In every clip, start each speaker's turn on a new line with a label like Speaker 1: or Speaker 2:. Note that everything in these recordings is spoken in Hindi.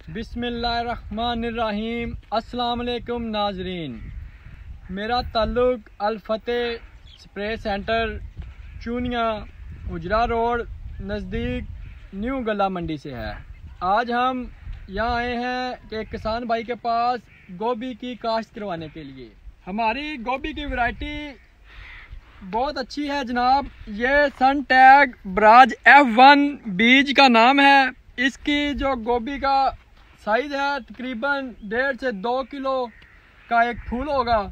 Speaker 1: बिस्मिल्लाहिर्रहमानिर्रहीम। अस्सलाम वालेकुम नाजरीन, मेरा ताल्लुक अल फतेह स्प्रे सेंटर चूनिया उजरा रोड नज़दीक न्यू गला मंडी से है। आज हम यहाँ आए हैं कि एक किसान भाई के पास गोभी की काश्त करवाने के लिए। हमारी गोभी की वैरायटी बहुत अच्छी है जनाब। ये सनटैग बराज F1 बीज का नाम है। इसकी जो गोभी का साइज़ है तकरीबन 1.5 से 2 किलो का एक फूल होगा।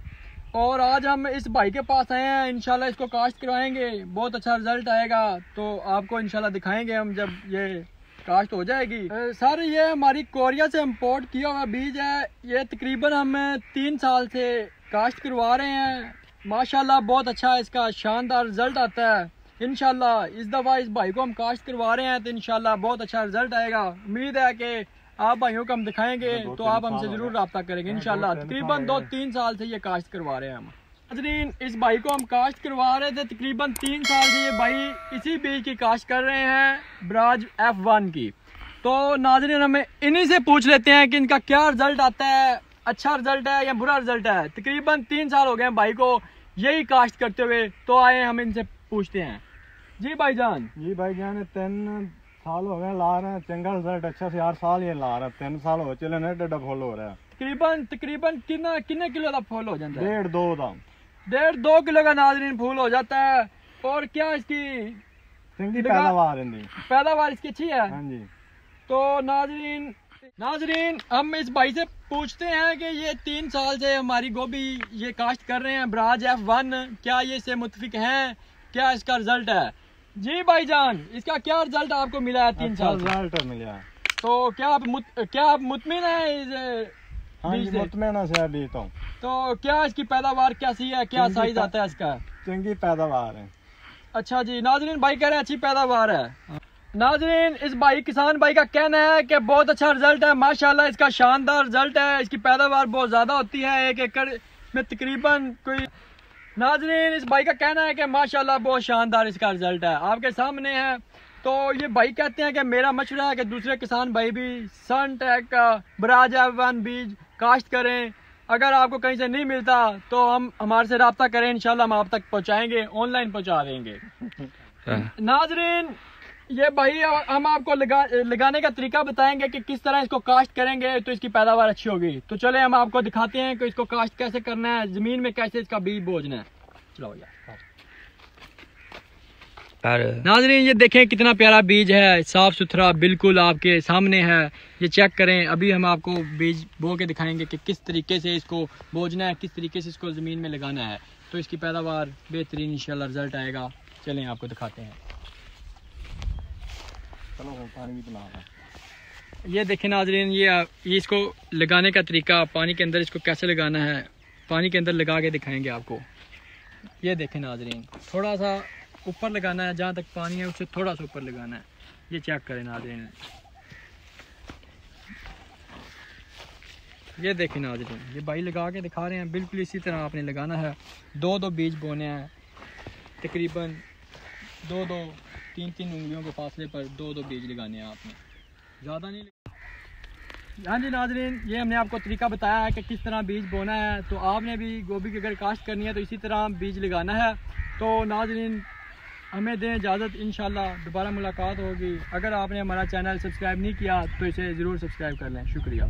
Speaker 1: और आज हम इस भाई के पास आए हैं, इंशाल्लाह इसको काश्त करवाएंगे, बहुत अच्छा रिजल्ट आएगा। तो आपको इंशाल्लाह दिखाएंगे हम जब ये काश्त हो जाएगी। सर ये हमारी कोरिया से इंपोर्ट किया हुआ बीज है। ये तकरीबन हम 3 साल से काश्त करवा रहे हैं। माशाल्लाह बहुत अच्छा इसका शानदार रिजल्ट आता है। इंशाल्लाह इस दफ़ा इस भाई को हम काश्त करवा रहे हैं तो इंशाल्लाह बहुत अच्छा रिजल्ट आएगा। उम्मीद है कि आप भाइयों को हम दिखाएंगे तो आप हमसे ज़रूर रब्ता करेंगे इंशाल्लाह। तकरीबन 2-3 साल से ये काश्त करवा रहे हैं हम। नाज़रीन इस भाई को हम काश्त करवा रहे थे, तकरीबन 3 साल से ये भाई इसी बीज की काश्त कर रहे हैं बराज F1 की। तो नाज़रीन हमें इन्हीं से पूछ लेते हैं कि इनका क्या रिजल्ट आता है, अच्छा रिजल्ट है या बुरा रिजल्ट है। तकरीबन 3 साल हो गए हैं भाई को यही काश्त करते हुए, तो आए हम इनसे पूछते हैं। जी भाईजान।
Speaker 2: जी भाईजान 3 साल हो गए ला रहे हैं, चंगा रिजल्ट अच्छा से हर साल ये ला रहा है। 3 साल हो चले ने डेढ़ फुल हो रहा है।
Speaker 1: तकरीबन किन्ने किलो का फूल हो जाता है?
Speaker 2: 1.5-2
Speaker 1: किलो का नाज़रीन फूल हो जाता है। और क्या इसकी
Speaker 2: चंगी पैदावार
Speaker 1: इसकी अच्छी है?
Speaker 2: हाँ जी।
Speaker 1: तो नाज़रीन हम इस भाई से पूछते हैं कि ये 3 साल से हमारी गोभी ये काश्त कर रहे हैं बराज F1, क्या ये इससे मुतफिक हैं, क्या इसका रिजल्ट है? जी भाईजान इसका क्या रिजल्ट आपको मिला है? 3 साल
Speaker 2: रिजल्ट मिला।
Speaker 1: तो क्या आप मुतमिन है?
Speaker 2: हाँ जी मुतमिन से अभी तो
Speaker 1: क्या इसकी पैदावार कैसी है, क्या साइज आता है इसका?
Speaker 2: चंगी पैदावार है।
Speaker 1: अच्छा जी नाज़रीन भाई कह रहे हैं अच्छी पैदावार है। नाज़रीन इस भाई किसान भाई का कहना है कि बहुत अच्छा रिजल्ट है, माशाल्लाह इसका शानदार रिजल्ट है। इसकी पैदावार बहुत ज़्यादा होती है, 1 एकड़ में तकरीबन कोई। नाज़रीन इस भाई का कहना है कि माशाल्लाह बहुत शानदार इसका रिजल्ट है, आपके सामने है। तो ये भाई कहते हैं कि मेरा मशवरा है कि दूसरे किसान भाई भी सनटैग का बराज F1 बीज काश्त करें। अगर आपको कहीं से नहीं मिलता तो हम हमारे से रब्ता करें, इंशाल्लाह हम आप तक पहुँचाएँगे, ऑनलाइन पहुँचा देंगे। नाज़रीन ये भाई हम आपको लगाने का तरीका बताएंगे कि किस तरह इसको काश्त करेंगे तो इसकी पैदावार अच्छी होगी। तो चले हम आपको दिखाते हैं कि इसको काश्त कैसे करना है, जमीन में कैसे इसका बीज बोझना है। चलो यार नाज़रीन ये देखें कितना प्यारा बीज है, साफ सुथरा बिल्कुल आपके सामने है। ये चेक करें। अभी हम आपको बीज बो के दिखाएंगे कि किस तरीके से इसको बोझना है, किस तरीके से इसको ज़मीन में लगाना है, तो इसकी पैदावार बेहतरीन इंशाल्लाह रिजल्ट आएगा। चलें आपको दिखाते हैं। ये देखें नाज़रीन ये इसको लगाने का तरीका, पानी के अंदर इसको कैसे लगाना है, पानी के अंदर लगा के दिखाएंगे आपको। ये देखें नाज़रीन थोड़ा सा ऊपर लगाना है, जहाँ तक पानी है उससे थोड़ा सा ऊपर लगाना है। ये चेक करें नाज़रीन, ये देखें नाज़रीन ये भाई लगा के दिखा रहे हैं। बिल्कुल इसी तरह आपने लगाना है। 2-2 बीज बोने हैं, तकरीबन 2-3 उंगलियों के फासले पर 2-2 बीज लगाने हैं आपने, ज़्यादा नहीं। हाँ जी नाज़रीन ये हमने आपको तरीका बताया है कि किस तरह बीज बोना है। तो आपने भी गोभी की अगर काश्त करनी है तो इसी तरह बीज लगाना है। तो नाज़रीन हमें दें इजाज़त, इंशाल्लाह दोबारा मुलाकात होगी। अगर आपने हमारा चैनल सब्सक्राइब नहीं किया तो इसे ज़रूर सब्सक्राइब कर लें। शुक्रिया।